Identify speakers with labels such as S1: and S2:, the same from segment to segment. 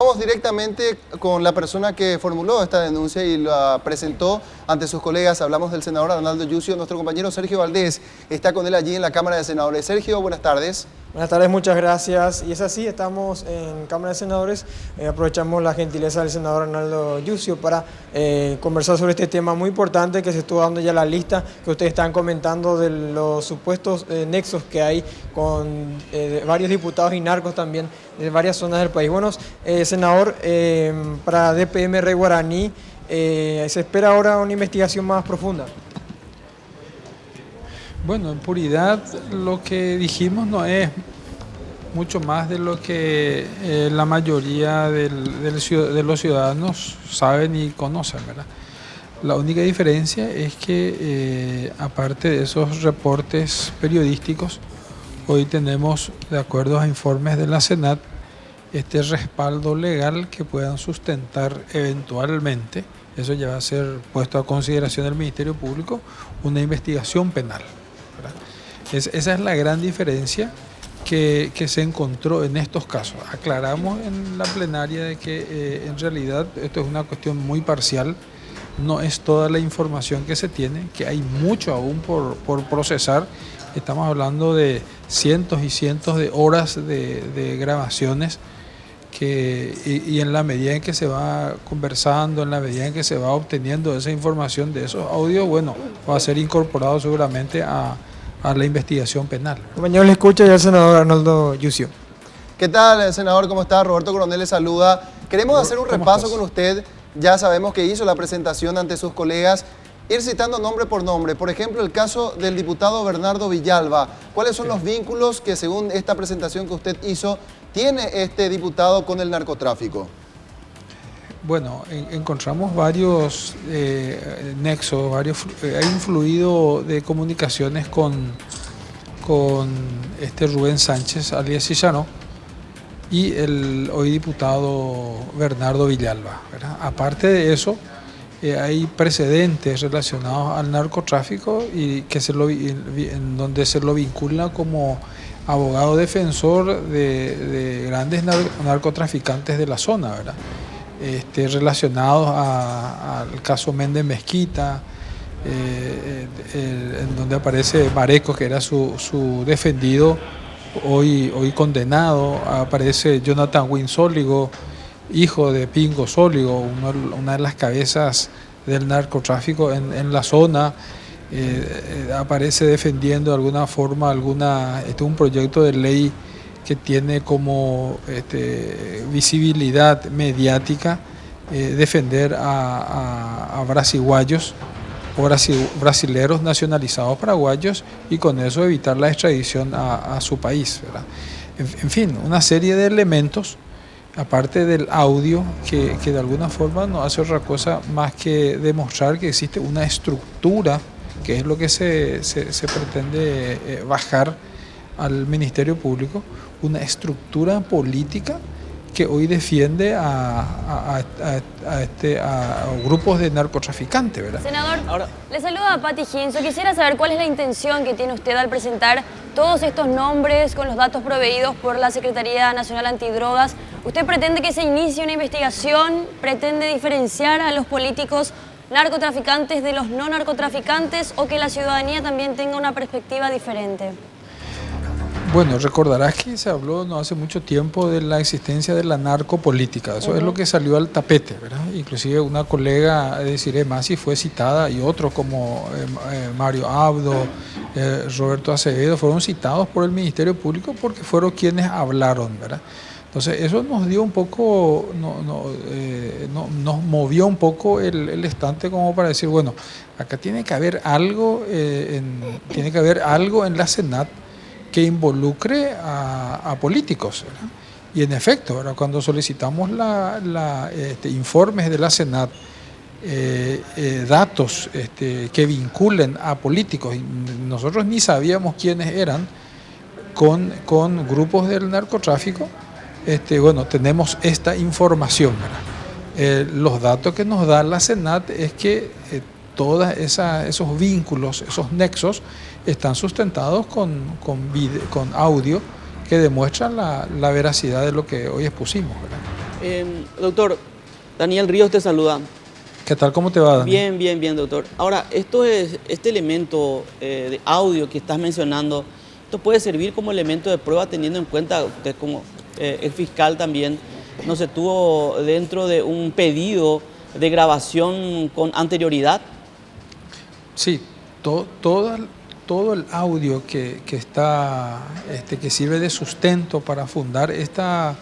S1: Vamos directamente con la persona que formuló esta denuncia y la presentó ante sus colegas. Hablamos del senador Arnaldo Yucio. Nuestro compañero Sergio Valdés está con él allí en la Cámara de Senadores. Sergio, buenas tardes.
S2: Buenas tardes, muchas gracias. Y es así, estamos en Cámara de Senadores. Aprovechamos la gentileza del senador Arnaldo Yucio para conversar sobre este tema muy importante que se estuvo dando ya la lista que ustedes están comentando de los supuestos nexos que hay con varios diputados y narcos también de varias zonas del país. Bueno, senador, para DPM Rey Guaraní, ¿se espera ahora una investigación más profunda?
S3: Bueno, en puridad lo que dijimos no es mucho más de lo que la mayoría de los ciudadanos saben y conocen, ¿verdad? La única diferencia es que aparte de esos reportes periodísticos, hoy tenemos, de acuerdo a informes de la Senat, este respaldo legal que puedan sustentar eventualmente, eso ya va a ser puesto a consideración del Ministerio Público, una investigación penal. Esa es la gran diferencia que se encontró en estos casos. Aclaramos en la plenaria de que en realidad esto es una cuestión muy parcial, no es toda la información que se tiene, que hay mucho aún por procesar. Estamos hablando de cientos y cientos de horas de grabaciones y en la medida en que se va conversando, en la medida en que se va obteniendo esa información de esos audios, bueno, va a ser incorporado seguramente a la investigación penal.
S2: Compañero, le escucha ya el senador Arnaldo Yucio.
S1: ¿Qué tal, senador? ¿Cómo está? Roberto Coronel le saluda. Queremos hacer un repaso con usted. Ya sabemos que hizo la presentación ante sus colegas. Ir citando nombre por nombre. Por ejemplo, el caso del diputado Bernardo Villalba. ¿Cuáles son los vínculos que, según esta presentación que usted hizo, tiene este diputado con el narcotráfico?
S3: Bueno, encontramos varios nexos, hay un fluido de comunicaciones con Rubén Sánchez, alias Cillano, y el hoy diputado Bernardo Villalba, ¿verdad? Aparte de eso, hay precedentes relacionados al narcotráfico y que en donde se lo vincula como abogado defensor de grandes narcotraficantes de la zona, ¿verdad? Relacionados al caso Méndez Mezquita, en donde aparece Mareco, que era su defendido, hoy condenado. Aparece Jonathan Wynn Sóligo, hijo de Pingo Sóligo, una de las cabezas del narcotráfico en la zona. Aparece defendiendo de alguna forma un proyecto de ley que tiene como visibilidad mediática defender a brasiguayos o brasileros nacionalizados paraguayos y con eso evitar la extradición a su país, ¿verdad? En fin, una serie de elementos, aparte del audio, que de alguna forma no hace otra cosa más que demostrar que existe una estructura, que es lo que se pretende bajar al Ministerio Público, una estructura política que hoy defiende a grupos de narcotraficantes, ¿verdad?
S4: Senador, le saluda a Pati Ginzo. Quisiera saber cuál es la intención que tiene usted al presentar todos estos nombres con los datos proveídos por la Secretaría Nacional Antidrogas. ¿Usted pretende que se inicie una investigación? ¿Pretende diferenciar a los políticos narcotraficantes de los no narcotraficantes o que la ciudadanía también tenga una perspectiva diferente?
S3: Bueno, recordarás que se habló no hace mucho tiempo de la existencia de la narcopolítica. Eso es lo que salió al tapete, ¿verdad? Inclusive una colega de Cire Masi fue citada y otros como Mario Abdo, Roberto Acevedo, fueron citados por el Ministerio Público porque fueron quienes hablaron, ¿verdad? Entonces eso nos dio un poco, nos movió un poco el estante como para decir, bueno, acá tiene que haber algo, en la Senat que involucre a políticos, ¿verdad? Y en efecto, ¿verdad? Cuando solicitamos informes de la Senat, datos que vinculen a políticos, y nosotros ni sabíamos quiénes eran, con grupos del narcotráfico, bueno, tenemos esta información, ¿verdad? Los datos que nos da la Senat es que todos esos vínculos, esos nexos, están sustentados con audio que demuestran la veracidad de lo que hoy expusimos, ¿verdad?
S5: Doctor, Daniel Ríos te saluda.
S3: ¿Qué tal? ¿Cómo te va, Dani?
S5: Bien, doctor. Ahora, este elemento de audio que estás mencionando, ¿esto puede servir como elemento de prueba teniendo en cuenta, usted como el fiscal también, no se tuvo dentro de un pedido de grabación con anterioridad?
S3: Sí, todo el audio que está, que sirve de sustento para fundar esta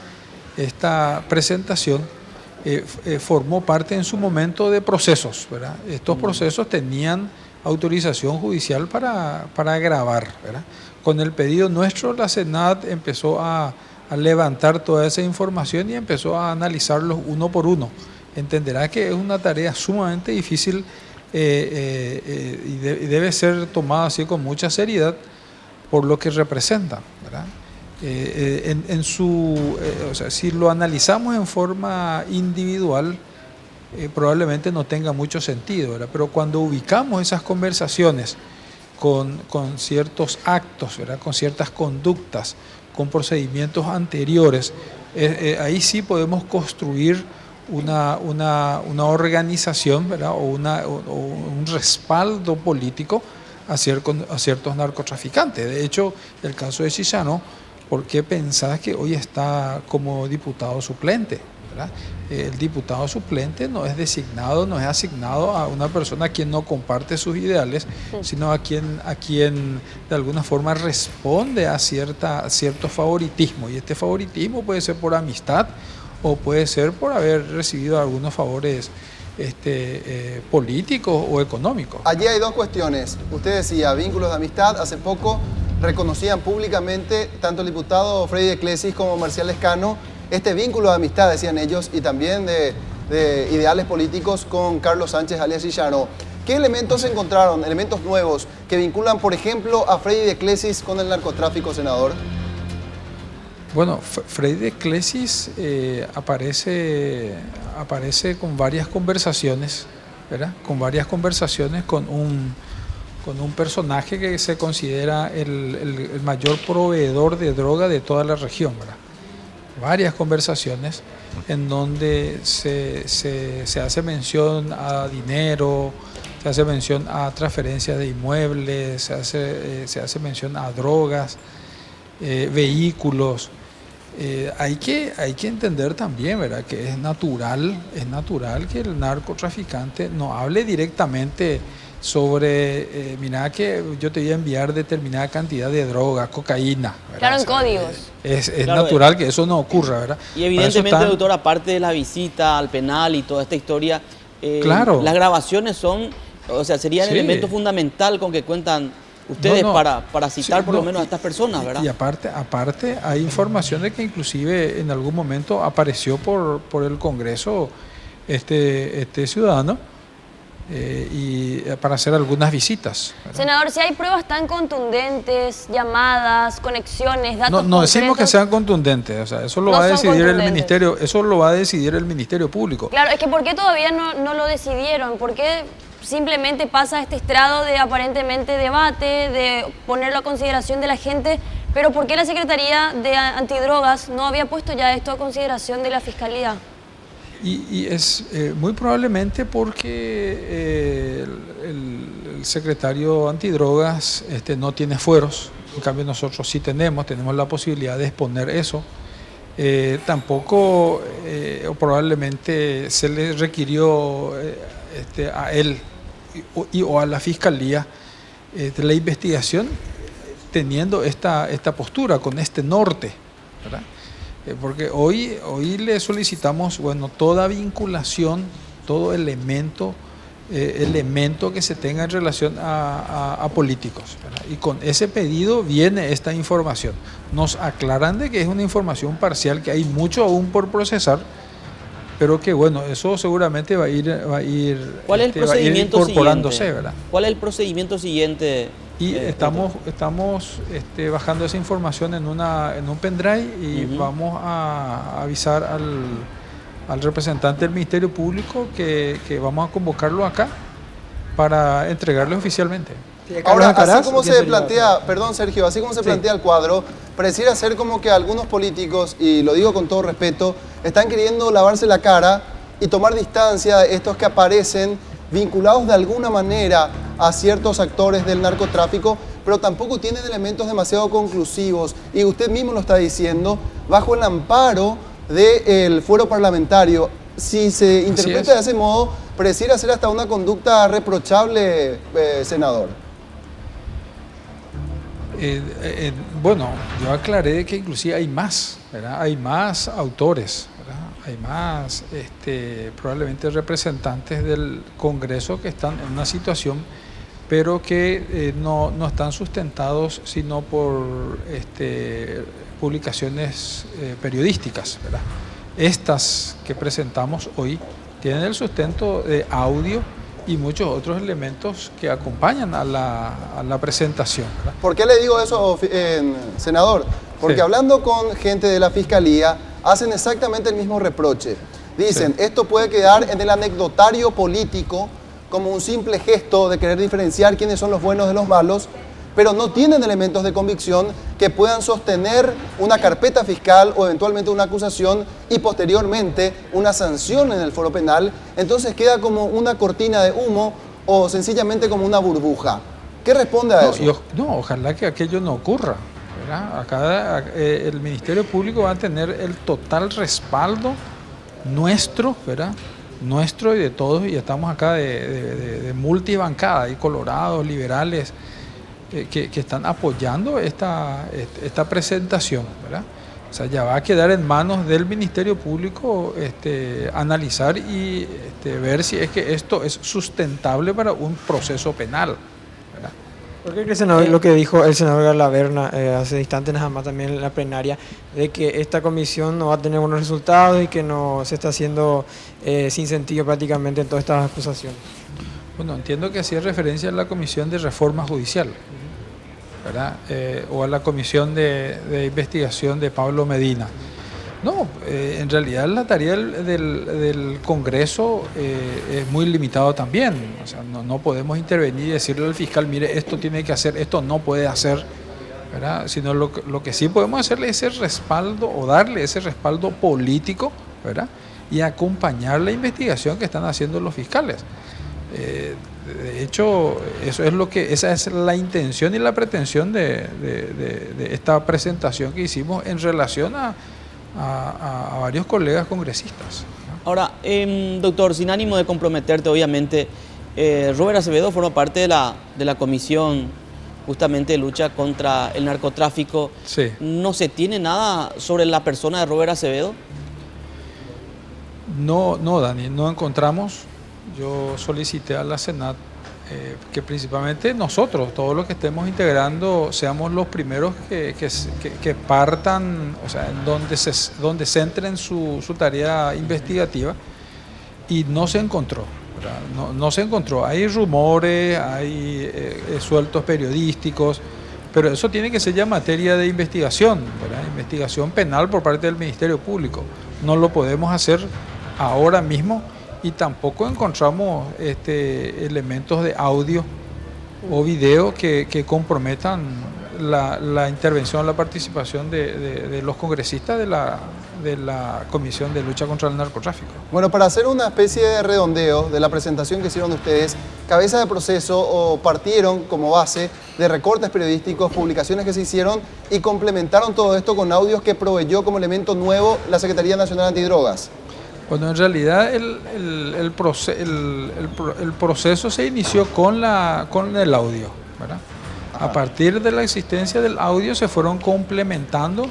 S3: presentación, formó parte en su momento de procesos, ¿verdad? Estos procesos tenían autorización judicial para grabar, ¿verdad? Con el pedido nuestro, la Senat empezó a levantar toda esa información y empezó a analizarlos uno por uno. Entenderá que es una tarea sumamente difícil y debe ser tomada así con mucha seriedad por lo que representa, ¿verdad? O sea, si lo analizamos en forma individual, probablemente no tenga mucho sentido, ¿verdad? Pero cuando ubicamos esas conversaciones con ciertos actos, ¿verdad? Con ciertas conductas, con procedimientos anteriores, ahí sí podemos construir una organización, ¿verdad? o un respaldo político a ciertos narcotraficantes. De hecho, el caso de Chissano, ¿por qué pensás que hoy está como diputado suplente? ¿Verdad? El diputado suplente no es asignado a una persona a quien no comparte sus ideales, sino a quien de alguna forma responde a cierto favoritismo. Y este favoritismo puede ser por amistad o puede ser por haber recibido algunos favores políticos o económicos.
S1: Allí hay dos cuestiones. Usted decía vínculos de amistad. Hace poco reconocían públicamente tanto el diputado Freddy de Clesis como Marcial Lescano este vínculo de amistad, decían ellos, y también de ideales políticos con Carlos Sánchez alias Chissano. ¿Qué elementos se encontraron, elementos nuevos, que vinculan, por ejemplo, a Freddy de Clesis con el narcotráfico, senador?
S3: Bueno, Freddy de Clesis aparece con varias conversaciones, ¿verdad? Con varias conversaciones con un personaje que se considera el mayor proveedor de droga de toda la región, ¿verdad? Varias conversaciones en donde se hace mención a dinero, se hace mención a transferencias de inmuebles, se hace mención a drogas, vehículos. Hay que entender también, ¿verdad?, que es natural que el narcotraficante no hable directamente sobre, mira que yo te voy a enviar determinada cantidad de droga, cocaína, ¿verdad?
S4: Claro, en códigos.
S3: Es claro, natural que eso no ocurra, ¿verdad?
S5: Y evidentemente, doctor, aparte de la visita al penal y toda esta historia,
S3: claro,
S5: las grabaciones son, o sea, serían el elemento fundamental con que cuentan ustedes para citar por lo menos a estas personas, ¿verdad?
S3: Y aparte hay información de que inclusive en algún momento apareció por el Congreso este ciudadano, y para hacer algunas visitas, ¿verdad?
S4: Senador, si hay pruebas tan contundentes, llamadas, conexiones, datos
S3: no decimos
S4: concretos,
S3: que sean contundentes, o sea, eso lo va a decidir el ministerio, eso lo va a decidir el Ministerio Público.
S4: Claro, es que ¿por qué todavía no lo decidieron? ¿Por qué simplemente pasa este estrado de aparentemente debate, de ponerlo a consideración de la gente, pero por qué la Secretaría de Antidrogas no había puesto ya esto a consideración de la Fiscalía?
S3: Y es muy probablemente porque el secretario antidrogas no tiene fueros, en cambio nosotros sí tenemos la posibilidad de exponer eso. Tampoco o probablemente se le requirió a él o a la Fiscalía la investigación teniendo esta postura, con este norte, ¿verdad? Porque hoy le solicitamos, bueno, toda vinculación, todo elemento que se tenga en relación a políticos, ¿verdad? Y con ese pedido viene esta información. Nos aclaran de que es una información parcial, que hay mucho aún por procesar, pero que bueno, eso seguramente va a ir
S5: ¿Cuál es el procedimiento
S3: incorporándose,
S5: siguiente?
S3: ¿verdad?
S5: ¿Cuál es el procedimiento siguiente?
S3: Y estamos bajando esa información en un pendrive y vamos a avisar al representante del Ministerio Público que vamos a convocarlo acá para entregarle oficialmente.
S1: Ahora, así como se plantea, perdón Sergio, así como se plantea el cuadro, pareciera ser como que algunos políticos, y lo digo con todo respeto, están queriendo lavarse la cara y tomar distancia de estos que aparecen vinculados de alguna manera a ciertos actores del narcotráfico, pero tampoco tienen elementos demasiado conclusivos. Y usted mismo lo está diciendo, bajo el amparo del fuero parlamentario. Si se interpreta de ese modo, pareciera ser hasta una conducta reprochable, senador.
S3: Bueno, yo aclaré que inclusive hay más, ¿verdad? Hay más autores, ¿verdad? Hay más probablemente representantes del Congreso que están en una situación, pero que no están sustentados sino por publicaciones periodísticas, ¿verdad? Estas que presentamos hoy tienen el sustento de audio y muchos otros elementos que acompañan a la presentación, ¿verdad?
S1: ¿Por qué le digo eso, senador? Porque sí, hablando con gente de la Fiscalía, hacen exactamente el mismo reproche. Dicen, sí, esto puede quedar en el anecdotario político como un simple gesto de querer diferenciar quiénes son los buenos de los malos, pero no tienen elementos de convicción que puedan sostener una carpeta fiscal o eventualmente una acusación y posteriormente una sanción en el foro penal. Entonces queda como una cortina de humo o sencillamente como una burbuja. ¿Qué responde a eso?
S3: Ojalá que aquello no ocurra, ¿verdad? Acá el Ministerio Público va a tener el total respaldo nuestro, ¿verdad? Nuestro y de todos, y estamos acá de multibancada, y colorados, liberales, que están apoyando esta presentación, ¿verdad? O sea, ya va a quedar en manos del Ministerio Público analizar y ver si es que esto es sustentable para un proceso penal, ¿verdad?
S2: ¿Por qué cree, senador, lo que dijo el senador Galaverna hace instantes nada más también en la plenaria, de que esta comisión no va a tener buenos resultados y que no se está haciendo sin sentido prácticamente en todas estas acusaciones?
S3: Bueno, entiendo que hacía referencia a la Comisión de Reforma Judicial, ¿verdad? O a la Comisión de Investigación de Pablo Medina. No, en realidad la tarea del Congreso es muy limitado también. O sea, no podemos intervenir y decirle al fiscal, mire, esto tiene que hacer, esto no puede hacer, ¿verdad? Sino lo que sí podemos hacerle es ese respaldo o darle ese respaldo político, ¿verdad? Y acompañar la investigación que están haciendo los fiscales. De hecho, esa es la intención y la pretensión de esta presentación que hicimos en relación a varios colegas congresistas, ¿no?
S5: Ahora, doctor, sin ánimo de comprometerte, obviamente, Robert Acevedo forma parte de la comisión justamente de lucha contra el narcotráfico.
S3: Sí.
S5: ¿No se tiene nada sobre la persona de Robert Acevedo?
S3: No, Dani, no encontramos. Yo solicité a la Senat que principalmente nosotros, todos los que estemos integrando, seamos los primeros que partan, o sea, donde centren su tarea investigativa, y no se encontró, ¿verdad? No se encontró. Hay rumores, hay sueltos periodísticos, pero eso tiene que ser ya materia de investigación, ¿verdad? Investigación penal por parte del Ministerio Público. No lo podemos hacer ahora mismo. Y tampoco encontramos elementos de audio o video que comprometan la intervención, la participación de los congresistas de la Comisión de Lucha contra el Narcotráfico.
S1: Bueno, para hacer una especie de redondeo de la presentación que hicieron ustedes, cabeza de proceso o partieron como base de recortes periodísticos, publicaciones que se hicieron y complementaron todo esto con audios que proveyó como elemento nuevo la Secretaría Nacional Antidrogas.
S3: Bueno, en realidad el proceso se inició con el audio, ¿verdad? A partir de la existencia del audio se fueron complementando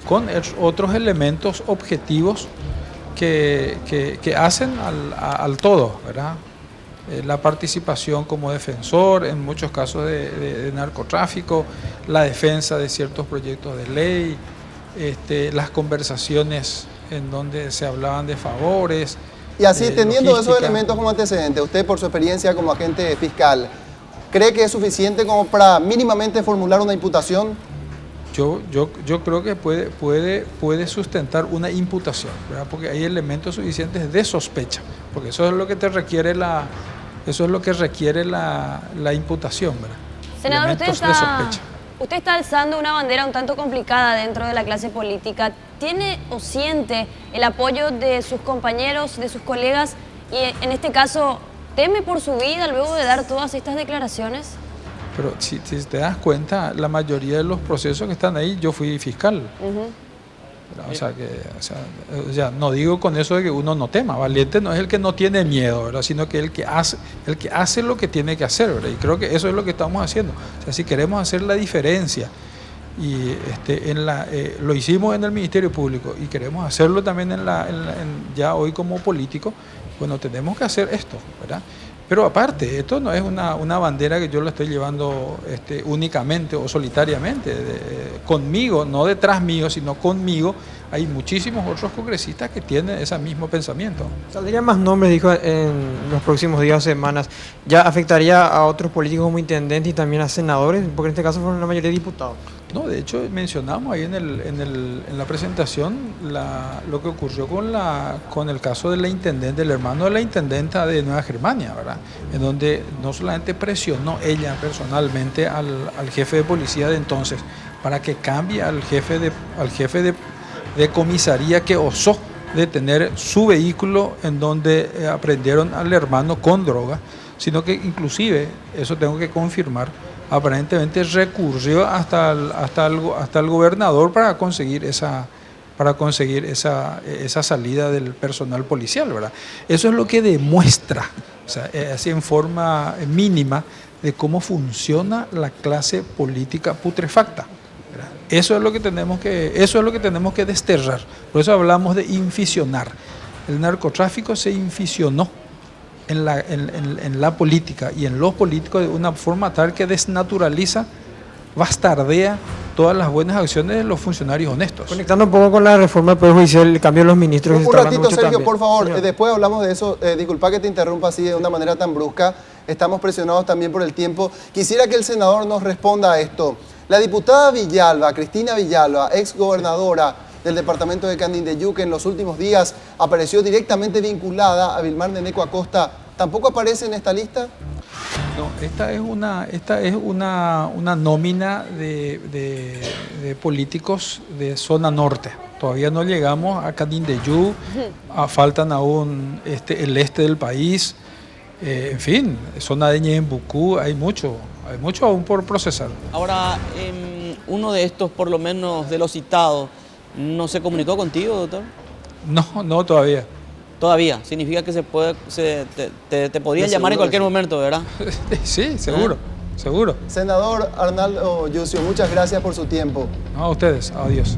S3: con otros elementos objetivos que hacen al todo, ¿verdad? La participación como defensor en muchos casos de narcotráfico, la defensa de ciertos proyectos de ley, las conversaciones en donde se hablaban de favores.
S1: Y así, teniendo esos elementos como antecedentes, usted por su experiencia como agente fiscal, ¿cree que es suficiente como para mínimamente formular una imputación?
S3: Yo creo que puede sustentar una imputación, ¿verdad? Porque hay elementos suficientes de sospecha, porque eso es lo que requiere la imputación, ¿verdad?
S4: Senador,
S3: elementos de sospecha.
S4: Usted está alzando una bandera un tanto complicada dentro de la clase política. ¿Tiene o siente el apoyo de sus compañeros, de sus colegas? Y en este caso, ¿teme por su vida luego de dar todas estas declaraciones?
S3: Pero si te das cuenta, la mayoría de los procesos que están ahí, yo fui fiscal. O sea, no digo con eso de que uno no tema. Valiente no es el que no tiene miedo, ¿verdad? Sino que el que hace lo que tiene que hacer, ¿verdad? Y creo que eso es lo que estamos haciendo. O sea, si queremos hacer la diferencia, y lo hicimos en el Ministerio Público y queremos hacerlo también ya hoy como político, bueno, tenemos que hacer esto, ¿verdad? Pero aparte, esto no es una bandera que yo la estoy llevando únicamente o solitariamente. Conmigo, no detrás mío, sino conmigo, hay muchísimos otros congresistas que tienen ese mismo pensamiento.
S2: ¿Saldrían más nombres, dijo, en los próximos días o semanas? ¿Ya afectaría a otros políticos como intendentes y también a senadores? Porque en este caso fueron la mayoría de diputados.
S3: No, de hecho mencionamos ahí en la presentación lo que ocurrió con el caso de la intendente, del hermano de la intendenta de Nueva Germania, ¿verdad? En donde no solamente presionó ella personalmente al jefe de policía de entonces para que cambie al jefe de comisaría que osó detener su vehículo en donde aprendieron al hermano con droga, sino que inclusive, eso tengo que confirmar, aparentemente recurrió hasta el gobernador para conseguir esa salida del personal policial, ¿verdad? Eso es lo que demuestra, o sea, así en forma mínima, de cómo funciona la clase política putrefacta, ¿verdad? Eso es lo que tenemos que desterrar. Por eso hablamos de inficionar. El narcotráfico se inficionó en la política y en los políticos de una forma tal que desnaturaliza, bastardea todas las buenas acciones de los funcionarios honestos.
S2: Conectando un poco con la reforma del Poder Judicial, el cambio de los ministros.
S1: Un ratito, Sergio,
S2: también.
S1: por favor,
S2: Señor.
S1: después hablamos de eso. Disculpa que te interrumpa así de una manera tan brusca. Estamos presionados también por el tiempo. Quisiera que el senador nos responda a esto. La diputada Villalba, Cristina Villalba, ex gobernadora del departamento de Candindeyú, que en los últimos días apareció directamente vinculada a Vilmar Neneco Acosta, ¿tampoco aparece en esta lista?
S3: No, esta es una nómina de políticos de zona norte. Todavía no llegamos a Candindeyú, faltan aún el este del país, en fin, zona de Ñembucú, hay mucho aún por procesar.
S5: Ahora, uno de estos, por lo menos de los citados, ¿no se comunicó contigo, doctor?
S3: No todavía.
S5: Todavía, significa que te podrían llamar en cualquier momento, ¿verdad?
S3: Sí, seguro.
S1: Senador Arnaldo Yucio, muchas gracias por su tiempo.
S3: No, a ustedes, adiós.